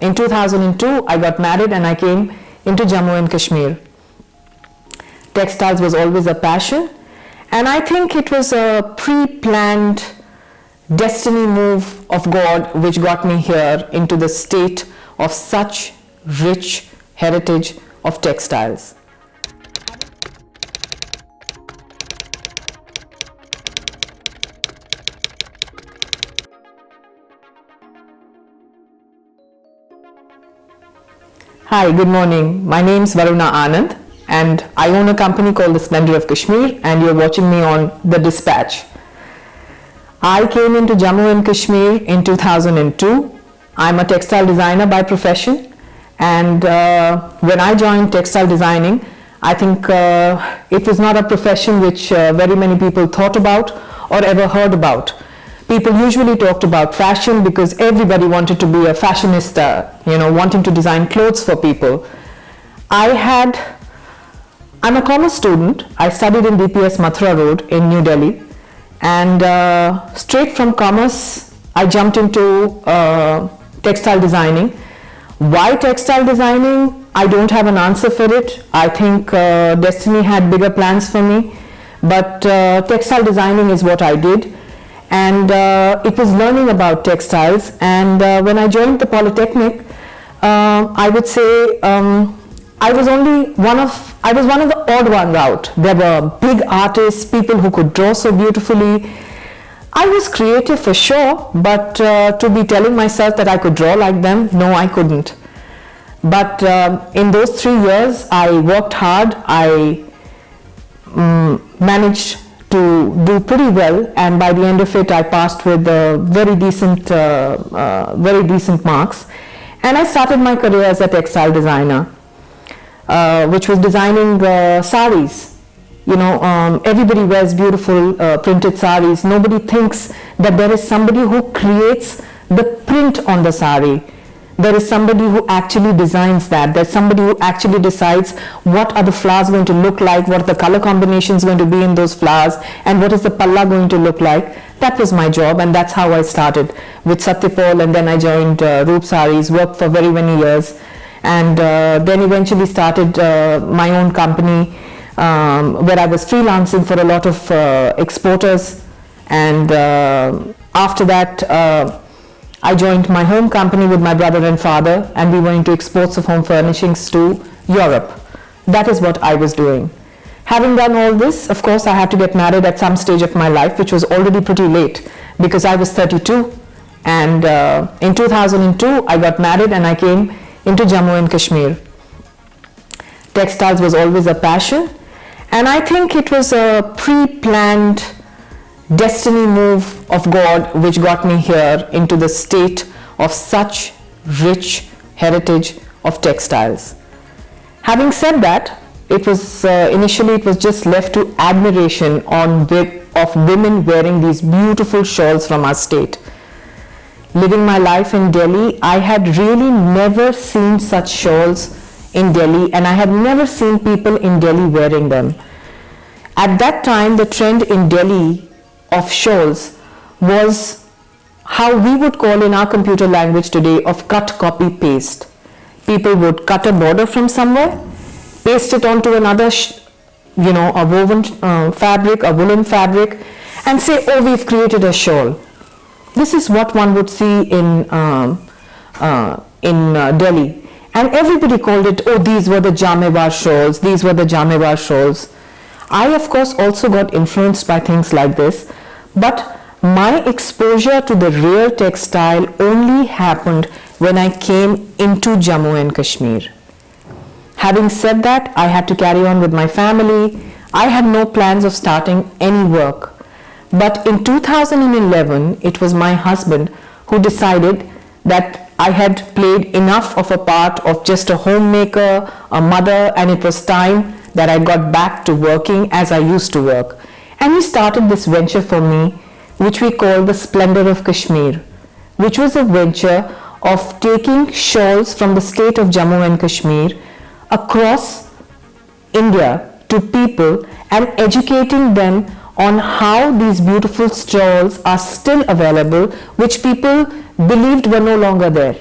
in 2002, I got married and I came into Jammu and Kashmir. Textiles was always a passion, and I think it was a pre-planned destiny move of God which got me here into the state of such rich heritage of textiles. Hi, good morning. My name is Varuna Anand and I own a company called The Splendor of Kashmir, and you're watching me on The Dispatch. I came into Jammu and Kashmir in 2002. I'm a textile designer by profession, and when I joined textile designing, I think it was not a profession which very many people thought about or ever heard about. People usually talked about fashion because everybody wanted to be a fashionista, wanting to design clothes for people. I'm a commerce student. I studied in DPS Mathura Road in New Delhi, and straight from commerce, I jumped into textile designing. Why textile designing? I don't have an answer for it. I think destiny had bigger plans for me, but textile designing is what I did. And it was learning about textiles, and when I joined the Polytechnic, I would say I was one of the odd one out. There were big artists, people who could draw so beautifully. I was creative for sure, but to be telling myself that I could draw like them, no, I couldn't. But in those 3 years, I worked hard. I managed to do pretty well, and by the end of it I passed with very decent marks, and I started my career as a textile designer, which was designing saris. Everybody wears beautiful printed saris. Nobody thinks that there is somebody who creates the print on the sari. There is somebody who actually designs that. There's somebody who actually decides what are the flowers going to look like, what are the color combinations going to be in those flowers, and what is the palla going to look like. That was my job, and that's how I started with Satyapol, and then I joined Roop Saris, worked for very many years, and then eventually started my own company where I was freelancing for a lot of exporters, and after that I joined my home company with my brother and father, and we were into exports of home furnishings to Europe. That is what I was doing. Having done all this, of course, I had to get married at some stage of my life, which was already pretty late because I was 32. And in 2002, I got married and I came into Jammu and Kashmir. Textiles was always a passion, and I think it was a pre-planned destiny move of God which got me here into the state of such rich heritage of textiles. Having said that, it was initially it was just left to admiration of women wearing these beautiful shawls from our state. Living my life in Delhi, I had really never seen such shawls in Delhi, and I had never seen people in Delhi wearing them. At that time, the trend in Delhi of shawls was how we would call in our computer language today of cut, copy, paste. People would cut a border from somewhere, paste it onto another a woven fabric, a woolen fabric, and say, oh, we've created a shawl. This is what one would see in Delhi, and everybody called it, oh, these were the Jamewar shawls, these were the Jamewar shawls. I, of course, also got influenced by things like this, but my exposure to the real textile only happened when I came into Jammu and Kashmir. Having said that, I had to carry on with my family. I had no plans of starting any work. But in 2011, it was my husband who decided that I had played enough of a part of just a homemaker, a mother, and it was time that I got back to working as I used to work. And he started this venture for me, which we call the Splendor of Kashmir, which was a venture of taking shawls from the state of Jammu and Kashmir across India to people and educating them on how these beautiful shawls are still available, which people believed were no longer there.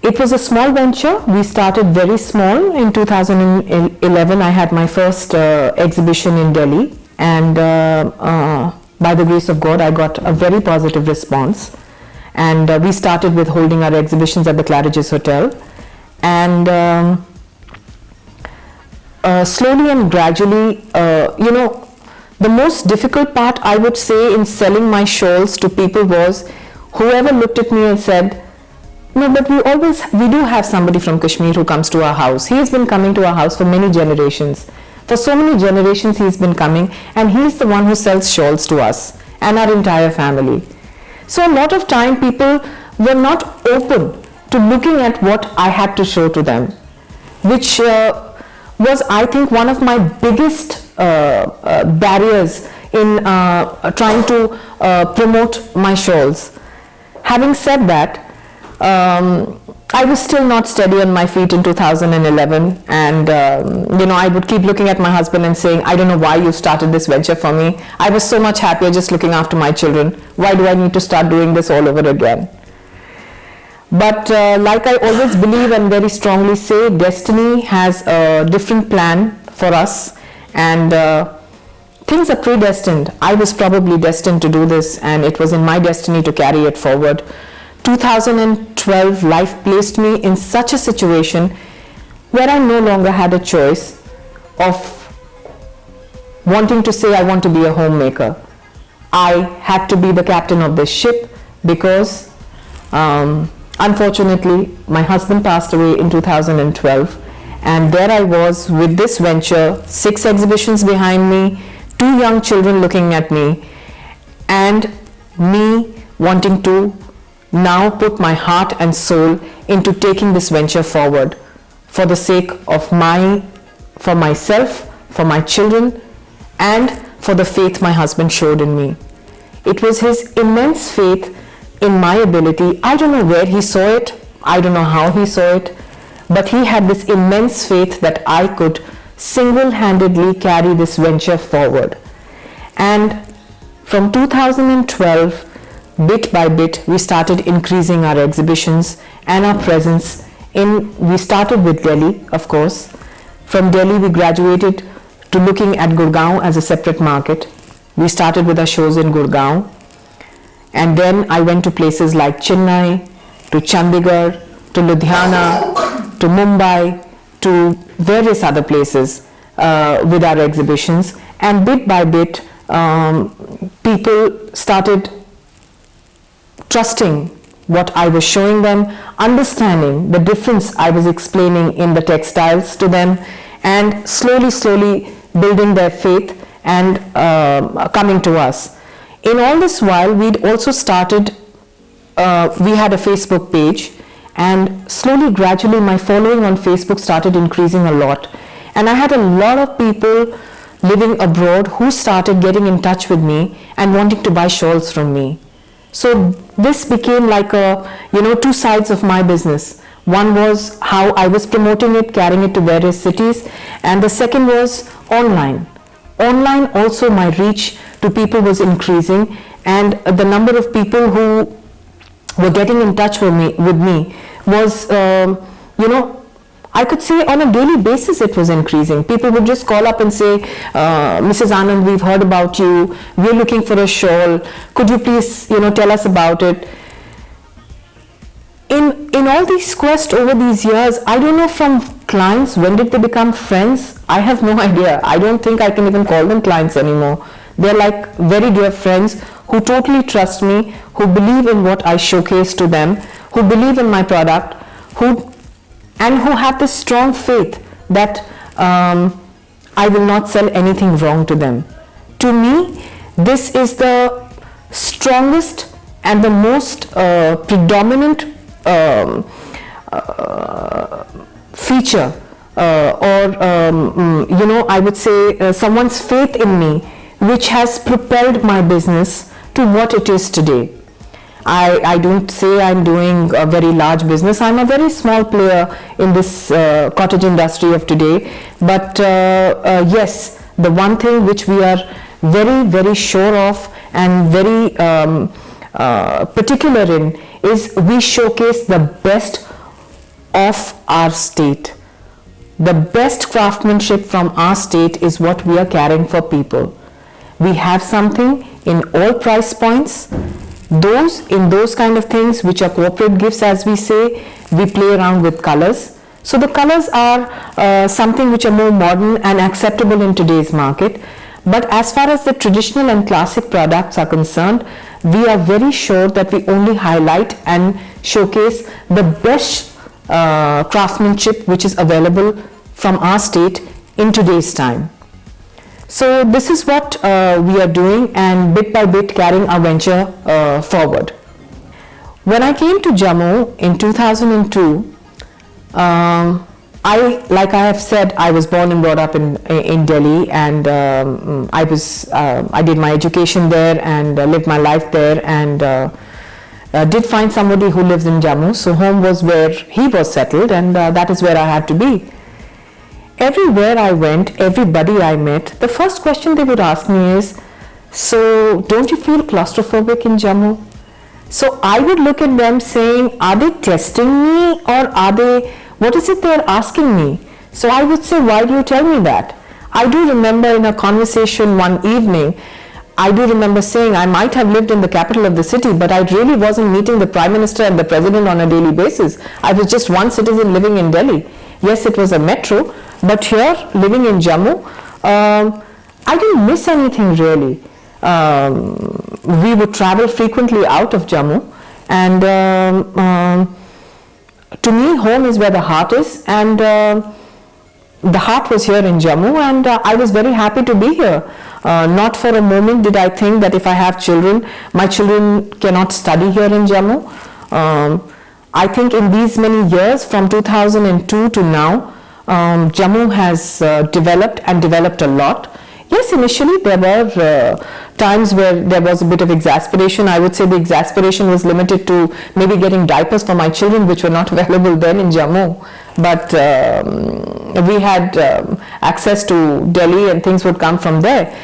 It was a small venture. We started very small. In 2011, I had my first exhibition in Delhi, and by the grace of God, I got a very positive response. And we started with holding our exhibitions at the Claridge's Hotel, and slowly and gradually, the most difficult part, I would say, in selling my shawls to people was whoever looked at me and said, no, but we do have somebody from Kashmir who comes to our house. He has been coming to our house for many generations. For so many generations he's been coming, and he's the one who sells shawls to us and our entire family. So a lot of time people were not open to looking at what I had to show to them, which was, I think, one of my biggest barriers in trying to promote my shawls. Having said that, I was still not steady on my feet in 2011, and I would keep looking at my husband and saying, I don't know why you started this venture for me. I was so much happier just looking after my children. Why do I need to start doing this all over again? But like I always believe and very strongly say, destiny has a different plan for us, and things are predestined. I was probably destined to do this, and it was in my destiny to carry it forward. 2012, life placed me in such a situation where I no longer had a choice of wanting to say I want to be a homemaker. I had to be the captain of this ship because unfortunately my husband passed away in 2012, and there I was with this venture, 6 exhibitions behind me, 2 young children looking at me, and me wanting to now put my heart and soul into taking this venture forward for the sake of for myself, for my children, and for the faith my husband showed in me. It was his immense faith in my ability. I don't know where he saw it, I don't know how he saw it, but he had this immense faith that I could single-handedly carry this venture forward. And from 2012, bit by bit, we started increasing our exhibitions and our presence we started with Delhi, of course. From Delhi, we graduated to looking at Gurgaon as a separate market. We started with our shows in Gurgaon, and then I went to places like Chennai, to Chandigarh, to Ludhiana, to Mumbai, to various other places with our exhibitions, and bit by bit, people started trusting what I was showing them, understanding the difference I was explaining in the textiles to them, and slowly building their faith and coming to us. In all this while, we'd also started, we had a Facebook page, and slowly, gradually, my following on Facebook started increasing a lot. And I had a lot of people living abroad who started getting in touch with me and wanting to buy shawls from me. So this became like two sides of my business. One was how I was promoting it, carrying it to various cities, and the second was online. Online also, my reach to people was increasing, and the number of people who were getting in touch with me was, I could say on a daily basis it was increasing. People would just call up and say, Mrs. Anand, we've heard about you, we're looking for a shawl, could you please tell us about it. In all these quests over these years, I don't know from clients, when did they become friends? I have no idea. I don't think I can even call them clients anymore. They're like very dear friends who totally trust me, who believe in what I showcase to them, who believe in my product, who have this strong faith that I will not sell anything wrong to them. To me, this is the strongest and the most predominant feature I would say someone's faith in me, which has propelled my business to what it is today. I don't say I'm doing a very large business. I'm a very small player in this cottage industry of today. But yes, the one thing which we are very, very sure of and very particular in is we showcase the best of our state. The best craftsmanship from our state is what we are carrying for people. We have something in all price points. Those kind of things which are corporate gifts, as we say, we play around with colors. So the colors are something which are more modern and acceptable in today's market. But as far as the traditional and classic products are concerned, we are very sure that we only highlight and showcase the best craftsmanship which is available from our state in today's time. So this is what we are doing, and bit by bit carrying our venture forward. When I came to Jammu in 2002, like I have said, I was born and brought up in Delhi, and I did my education there and lived my life there, and did find somebody who lives in Jammu. So home was where he was settled, and that is where I had to be. Everywhere I went, everybody I met, the first question they would ask me is, so don't you feel claustrophobic in Jammu? So I would look at them saying, are they testing me, or what is it they're asking me? So I would say, why do you tell me that? I do remember in a conversation one evening, I do remember saying I might have lived in the capital of the city, but I really wasn't meeting the Prime Minister and the President on a daily basis. I was just one citizen living in Delhi. Yes, it was a metro, but here, living in Jammu, I didn't miss anything really. We would travel frequently out of Jammu, and to me, home is where the heart is, and the heart was here in Jammu, and I was very happy to be here. Not for a moment did I think that if I have children, my children cannot study here in Jammu. I think in these many years, from 2002 to now, Jammu has developed a lot. Yes, initially there were times where there was a bit of exasperation. I would say the exasperation was limited to maybe getting diapers for my children, which were not available then in Jammu. But we had access to Delhi, and things would come from there.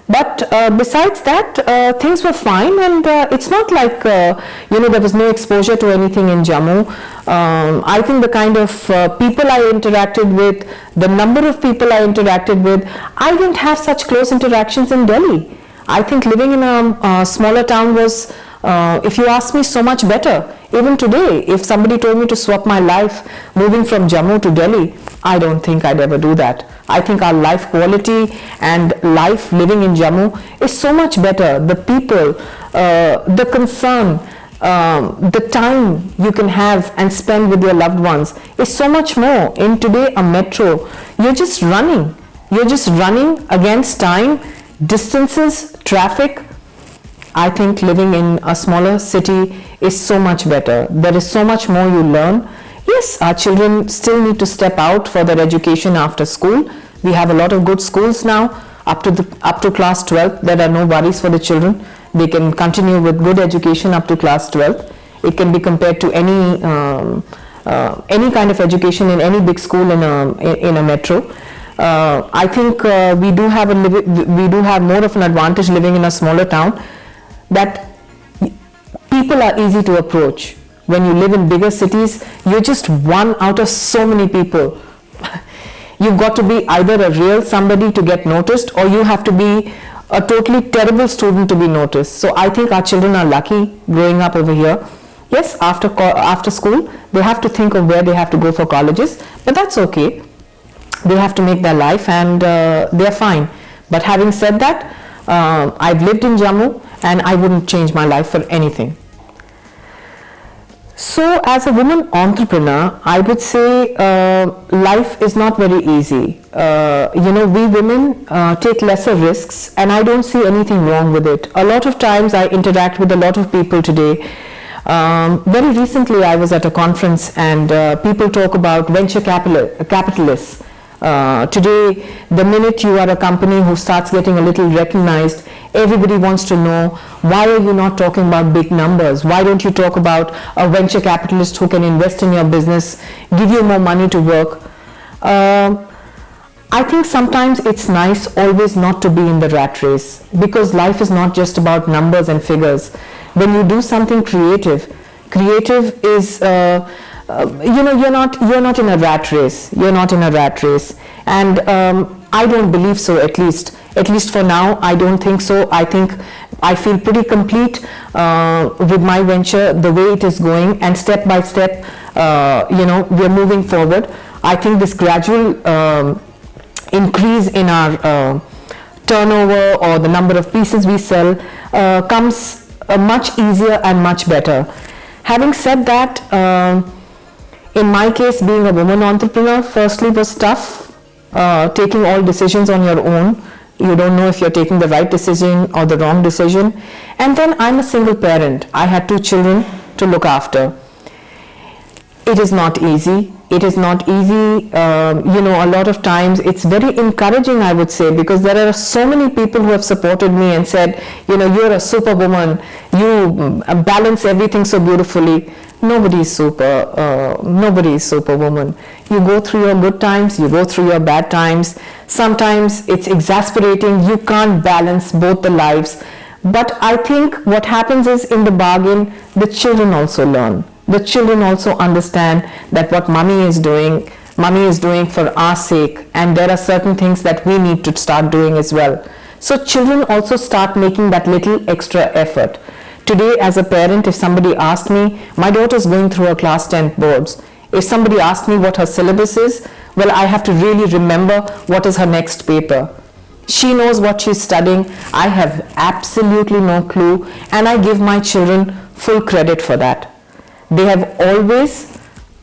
But besides that, things were fine, and it's not like there was no exposure to anything in Jammu. I think the kind of people I interacted with, the number of people I interacted with, I didn't have such close interactions in Delhi. I think living in a smaller town was, if you ask me, so much better. Even today, if somebody told me to swap my life moving from Jammu to Delhi, I don't think I'd ever do that. I think our life quality and life living in Jammu is so much better. The people, the concern, the time you can have and spend with your loved ones is so much more. In today, a metro, you're just running against time, distances, traffic. I think living in a smaller city is so much better. There is so much more you learn. Yes, our children still need to step out for their education after school. We have a lot of good schools now. Up to class 12, there are no worries for the children. They can continue with good education up to class 12. It can be compared to any kind of education in any big school in a metro. I think we do have more of an advantage living in a smaller town, that people are easy to approach. When you live in bigger cities, you're just one out of so many people. You've got to be either a real somebody to get noticed, or you have to be a totally terrible student to be noticed. So I think our children are lucky growing up over here. Yes, after school, they have to think of where they have to go for colleges, but that's okay. They have to make their life, and they're fine. But having said that, I've lived in Jammu, and I wouldn't change my life for anything. So as a woman entrepreneur, I would say life is not very easy. We women take lesser risks, and I don't see anything wrong with it. A lot of times I interact with a lot of people today. Very recently I was at a conference, and people talk about venture capitalists. Today, the minute you are a company who starts getting a little recognized, everybody wants to know, why are you not talking about big numbers? Why don't you talk about a venture capitalist who can invest in your business, give you more money to work? I think sometimes it's nice always not to be in the rat race, because life is not just about numbers and figures. When you do something creative is you're not in a rat race. You're not in a rat race, and I don't believe so. At least for now, I don't think so. I think I feel pretty complete with my venture, the way it is going, and step by step, we're moving forward. I think this gradual increase in our turnover or the number of pieces we sell comes much easier and much better. Having said that, in my case, being a woman entrepreneur, firstly was tough, taking all decisions on your own. You don't know if you're taking the right decision or the wrong decision. And then I'm a single parent. I had 2 children to look after. It is not easy. It is not easy. A lot of times it's very encouraging, I would say, because there are so many people who have supported me and said, you're a superwoman. You balance everything so beautifully. Nobody is superwoman. You go through your good times, you go through your bad times. Sometimes it's exasperating. You can't balance both the lives. But I think what happens is, in the bargain, the children also learn. The children also understand that what mommy is doing for our sake, and there are certain things that we need to start doing as well. So children also start making that little extra effort. Today, as a parent, if somebody asked me, my daughter is going through her class 10 boards. If somebody asked me what her syllabus is, well, I have to really remember what is her next paper. She knows what she's studying. I have absolutely no clue, and I give my children full credit for that. They have always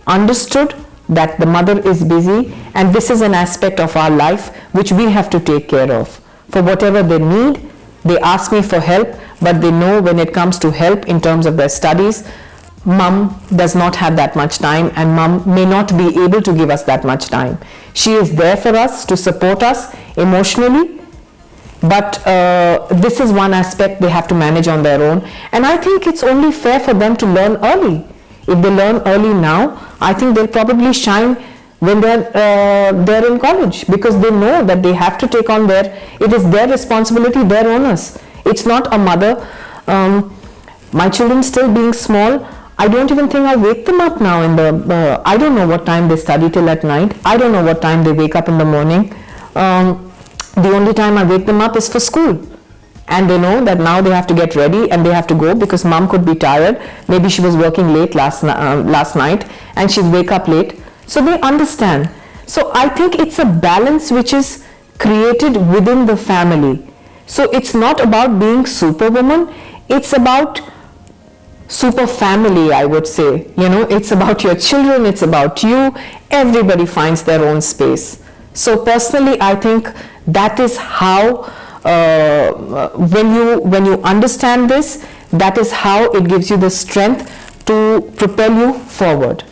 understood that the mother is busy, and this is an aspect of our life which we have to take care of. For whatever they need, they ask me for help, but they know when it comes to help in terms of their studies, mom does not have that much time, and mom may not be able to give us that much time. She is there for us to support us emotionally, but this is one aspect they have to manage on their own, and I think it's only fair for them to learn early. If they learn early now, I think they'll probably shine when they're in college, because they know that they have to take on it is their responsibility, their onus. It's not a mother. My children still being small, I don't even think I wake them up now I don't know what time they study till at night. I don't know what time they wake up in the morning. The only time I wake them up is for school. And they know that now they have to get ready and they have to go, because mom could be tired. Maybe she was working late last night and she'll wake up late. So they understand. So I think it's a balance which is created within the family. So it's not about being superwoman. It's about super family, I would say. It's about your children. It's about you. Everybody finds their own space. So personally, I think that is how when you understand this, that is how it gives you the strength to propel you forward.